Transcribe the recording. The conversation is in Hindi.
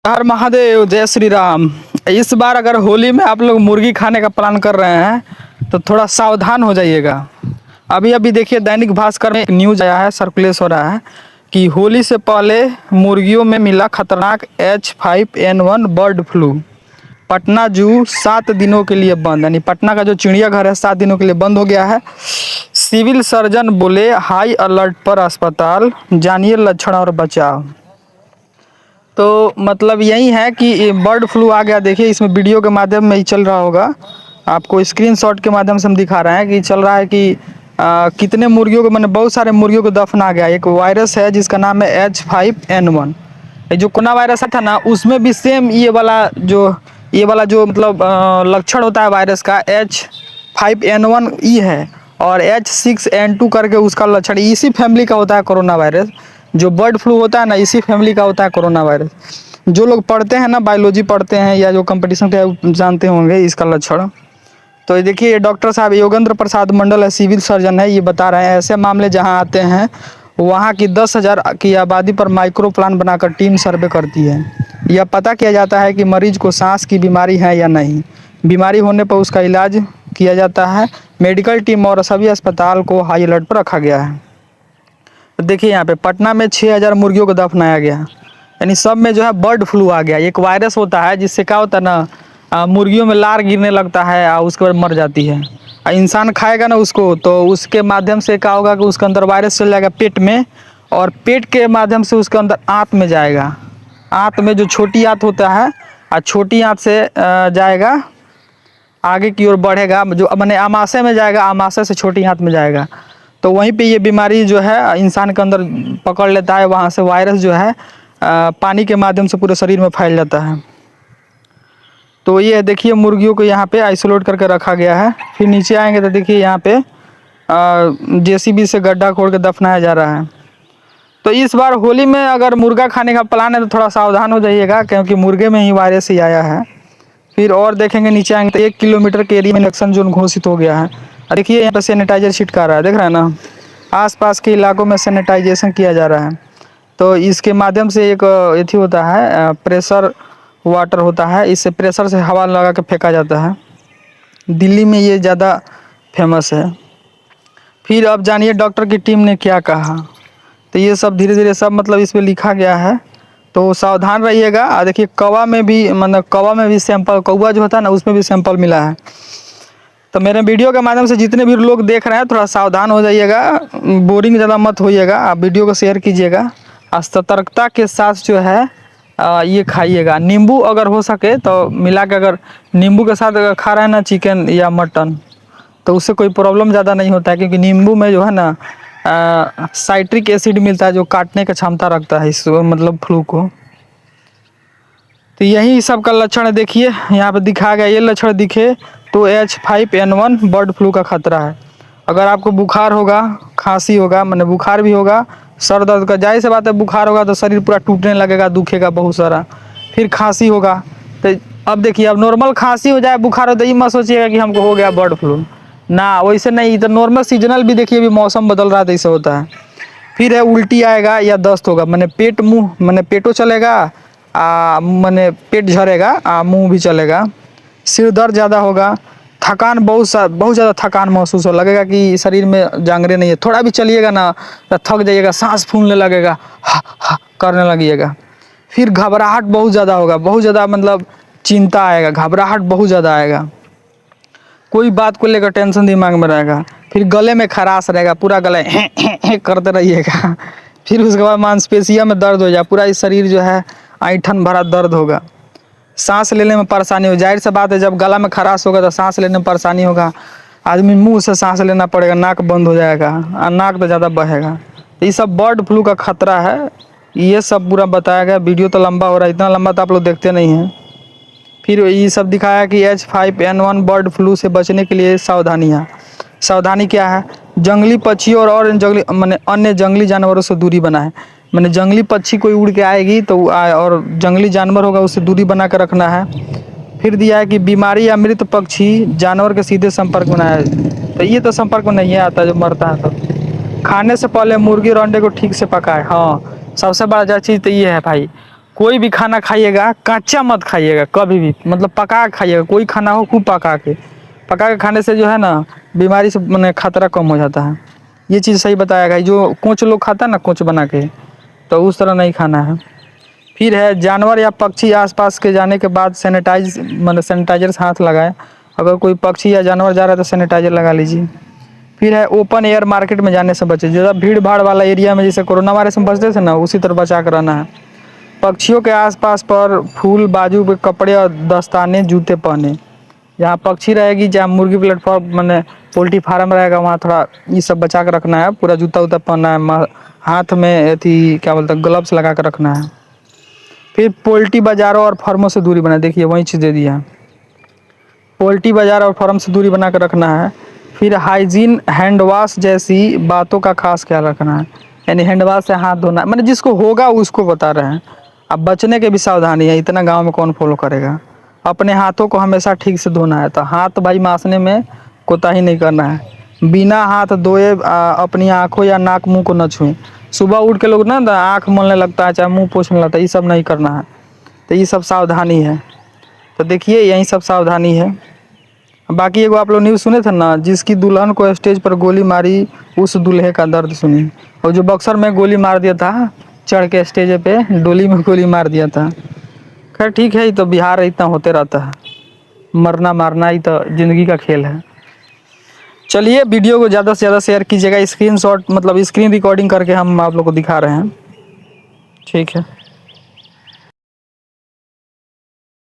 हर महादेव, जय श्री राम। इस बार अगर होली में आप लोग मुर्गी खाने का प्लान कर रहे हैं तो थोड़ा सावधान हो जाइएगा। अभी अभी देखिए दैनिक भास्कर में एक न्यूज आया है, सर्कुलेट हो रहा है कि होली से पहले मुर्गियों में मिला खतरनाक H5N1 बर्ड फ्लू। पटना जू 7 दिनों के लिए बंद, यानी पटना का जो चिड़ियाघर है 7 दिनों के लिए बंद हो गया है। सिविल सर्जन बोले हाई अलर्ट पर अस्पताल, जानिए लक्षण और बचाव। तो मतलब यही है कि बर्ड फ्लू आ गया। देखिए इसमें वीडियो के माध्यम में ही चल रहा होगा, आपको स्क्रीनशॉट के माध्यम से हम दिखा रहे हैं कि चल रहा है कि कितने मुर्गियों को, मैंने बहुत सारे मुर्गियों को दफन आ गया। एक वायरस है जिसका नाम है H5N1। ये जो कोरोना वायरस था ना, उसमें भी सेम ये वाला जो मतलब लक्षण होता है वायरस का, H5N1 है। और H6N2 करके उसका लक्षण इसी फैमिली का होता है कोरोना वायरस। जो बर्ड फ्लू होता है ना, इसी फैमिली का होता है कोरोना वायरस। जो लोग पढ़ते हैं ना, बायोलॉजी पढ़ते हैं या जो कंपटीशन के जानते होंगे इसका लक्षण। तो ये देखिए, डॉक्टर साहब योगेंद्र प्रसाद मंडल है, सिविल सर्जन है, ये बता रहे हैं ऐसे मामले जहां आते हैं वहां की 10,000 की आबादी पर माइक्रो प्लान बनाकर टीम सर्वे करती है। यह पता किया जाता है कि मरीज को सांस की बीमारी है या नहीं। बीमारी होने पर उसका इलाज किया जाता है। मेडिकल टीम और सभी अस्पताल को हाई अलर्ट पर रखा गया है। देखिए यहाँ पे पटना में 6,000 मुर्गियों को दफनाया गया, यानी सब में जो है बर्ड फ्लू आ गया। एक वायरस होता है जिससे क्या होता है ना, मुर्गियों में लार गिरने लगता है और उसके बाद मर जाती है। इंसान खाएगा ना उसको, तो उसके माध्यम से क्या होगा कि उसके अंदर वायरस चल जाएगा पेट में, और पेट के माध्यम से उसके अंदर आंत में जाएगा। आंत में जो छोटी आंत होता है, और छोटी आंत से जाएगा आगे की ओर बढ़ेगा, जो मैंने आमाशय में जाएगा, आमाशय से छोटी आंत में जाएगा। तो वहीं पे ये बीमारी जो है इंसान के अंदर पकड़ लेता है। वहाँ से वायरस जो है पानी के माध्यम से पूरे शरीर में फैल जाता है। तो ये देखिए मुर्गियों को यहाँ पे आइसोलेट करके रखा गया है। फिर नीचे आएंगे तो देखिए यहाँ पे JCB से गड्ढा खोद के दफनाया जा रहा है। तो इस बार होली में अगर मुर्गा खाने का प्लान है तो थोड़ा सावधान हो जाइएगा, क्योंकि मुर्गे में ही वायरस ही आया है। फिर और देखेंगे नीचे आएंगे तो 1 किलोमीटर के एरिया में इलेक्शन जोन घोषित हो गया है। देखिए यहाँ पे सैनिटाइजर छिटका रहा है, देख रहे हैं ना, आसपास के इलाकों में सैनिटाइजेशन किया जा रहा है। तो इसके माध्यम से एक एथी होता है, प्रेशर वाटर होता है, इससे प्रेशर से हवा लगा के फेंका जाता है। दिल्ली में ये ज़्यादा फेमस है। फिर अब जानिए डॉक्टर की टीम ने क्या कहा। तो ये सब धीरे धीरे सब मतलब इस पर लिखा गया है, तो सावधान रहिएगा। देखिए कौवा में भी, मतलब कौवा में भी सैंपल, कौवा जो होता है ना उसमें भी सैंपल मिला है। तो मेरे वीडियो के माध्यम से जितने भी लोग देख रहे हैं थोड़ा सावधान हो जाइएगा, बोरिंग ज़्यादा मत होइएगा, आप वीडियो को शेयर कीजिएगा। सतर्कता के साथ जो है ये खाइएगा। नींबू अगर हो सके तो मिला के, अगर नींबू के साथ अगर खा रहे हैं ना चिकन या मटन, तो उससे कोई प्रॉब्लम ज़्यादा नहीं होता है, क्योंकि नींबू में जो है ना साइट्रिक एसिड मिलता है जो काटने की क्षमता रखता है इस मतलब फ्लू को। तो यही सब का लक्षण है। देखिए यहाँ पे दिखा गया, ये लक्षण दिखे तो H5N1 बर्ड फ्लू का खतरा है। अगर आपको बुखार होगा, खांसी होगा, मैंने बुखार भी होगा, सर दर्द का, जाहिर सी बात है बुखार होगा तो शरीर पूरा टूटने लगेगा, दुखेगा बहुत सारा। फिर खांसी होगा तो अब देखिए, अब नॉर्मल खांसी हो जाए, बुखार हो, तो ये मत सोचिएगा कि हमको हो गया बर्ड फ्लू ना, वैसे नहीं। तो नॉर्मल सीजनल भी देखिए, अभी मौसम बदल रहा है तो ऐसे होता है। फिर है उल्टी आएगा या दस्त होगा, मैंने पेट मुँह, मैंने पेटो चलेगा, मैंने पेट झड़ेगा, मुँह भी चलेगा। सिर दर्द ज़्यादा होगा, थकान, बहुत ज़्यादा थकान महसूस हो लगेगा कि शरीर में जांघरें नहीं है। थोड़ा भी चलिएगा ना तो थक जाइएगा, सांस फूलने लगेगा, हा हा करने लगिएगा। फिर घबराहट बहुत ज़्यादा होगा, बहुत ज़्यादा मतलब चिंता आएगा, घबराहट बहुत ज़्यादा आएगा, कोई बात को लेकर टेंशन दिमाग में रहेगा। फिर गले में खराश रहेगा, पूरा गला करते रहिएगा। फिर उसके बाद मांसपेशियों में दर्द हो जाए, पूरा इस शरीर जो है ऐंठन भरा दर्द होगा। सांस लेने में परेशानी हो, जाहिर सी बात है जब गला में खराश होगा तो सांस लेने में परेशानी होगा। आदमी मुंह से सांस लेना पड़ेगा, नाक बंद हो जाएगा, नाक तो ज़्यादा बहेगा। ये सब बर्ड फ्लू का खतरा है। ये सब पूरा बताया गया। वीडियो तो लंबा हो रहा है, इतना लंबा तो आप लोग देखते नहीं हैं। फिर ये सब दिखाया कि H5N1 बर्ड फ्लू से बचने के लिए सावधानियाँ। सावधानी क्या है, जंगली पक्षियों और जंगली मैंने अन्य जंगली जानवरों से दूरी बनाए। मैंने जंगली पक्षी कोई उड़ के आएगी तो और जंगली जानवर होगा उससे दूरी बना कर रखना है। फिर दिया है कि बीमारी या मृत पक्षी जानवर के सीधे संपर्क में आए, तो ये तो संपर्क में नहीं आता जो मरता है। तो खाने से पहले मुर्गी और अंडे को ठीक से पकाए। हाँ, सबसे बड़ा चीज़ तो ये है भाई, कोई भी खाना खाइएगा कच्चा मत खाइएगा कभी भी, मतलब पका के खाइएगा। कोई खाना हो खूब पका के खाने से जो है ना बीमारी से मैंने खतरा कम हो जाता है। ये चीज़ सही बताया गया। जो कोच लोग खाता है ना कोच बना के, तो उस तरह नहीं खाना है। फिर है जानवर या पक्षी आसपास के जाने के बाद सैनिटाइजर से हाथ लगाए। अगर कोई पक्षी या जानवर जा रहा है तो सैनिटाइजर लगा लीजिए। फिर है ओपन एयर मार्केट में जाने से बचे। ज़्यादा भीड़ भाड़ वाला एरिया में जैसे कोरोना वायरस में बचते थे ना, उसी तरह बचा कर रहना है। पक्षियों के आसपास पर फूल बाजू पे कपड़े और दस्ताने जूते पहने। जहाँ पक्षी रहेगी, जहाँ मुर्गी प्लेटफॉर्म मैंने पोल्ट्री फार्म रहेगा, वहाँ थोड़ा ये सब बचा कर रखना है। पूरा जूता उता पहनना है, हाथ में अथी क्या बोलते हैं ग्लव्स लगा कर रखना है। फिर पोल्ट्री बाज़ारों और फार्मों से दूरी बनाए। देखिए वही चीज़ दे दिया है, पोल्ट्री बाज़ार और फार्म से दूरी बना कर रखना है। फिर हाइजीन हैंड वॉश जैसी बातों का खास ख्याल रखना है, यानी हैंड वॉश से हाथ धोना, मतलब जिसको होगा उसको बता रहे हैं। अब बचने के भी सावधानी है, इतना गांव में कौन फॉलो करेगा। अपने हाथों को हमेशा ठीक से धोना है। तो हाथ भाई मांसने में कोताही नहीं करना है। बिना हाथ धोए अपनी आँखों या नाक मुंह को न छुएं। सुबह उठ के लोग ना आँख मलने लगता है, चाहे मुँह पोछने लगता है, ये सब नहीं करना है। तो ये सब सावधानी है। तो देखिए यही सब सावधानी है। बाकी एगो आप लोग न्यूज़ सुने थे ना, जिसकी दुल्हन को स्टेज पर गोली मारी उस दूल्हे का दर्द सुनी। और जो बक्सर में गोली मार दिया था, चढ़ के स्टेज पे डोली में गोली मार दिया था। खैर ठीक है, ये तो बिहार इतना होते रहता है, मरना मारना ही तो ज़िंदगी का खेल है। चलिए वीडियो को ज़्यादा से ज़्यादा शेयर कीजिएगा। स्क्रीनशॉट मतलब स्क्रीन रिकॉर्डिंग करके हम आप लोग को दिखा रहे हैं। ठीक है।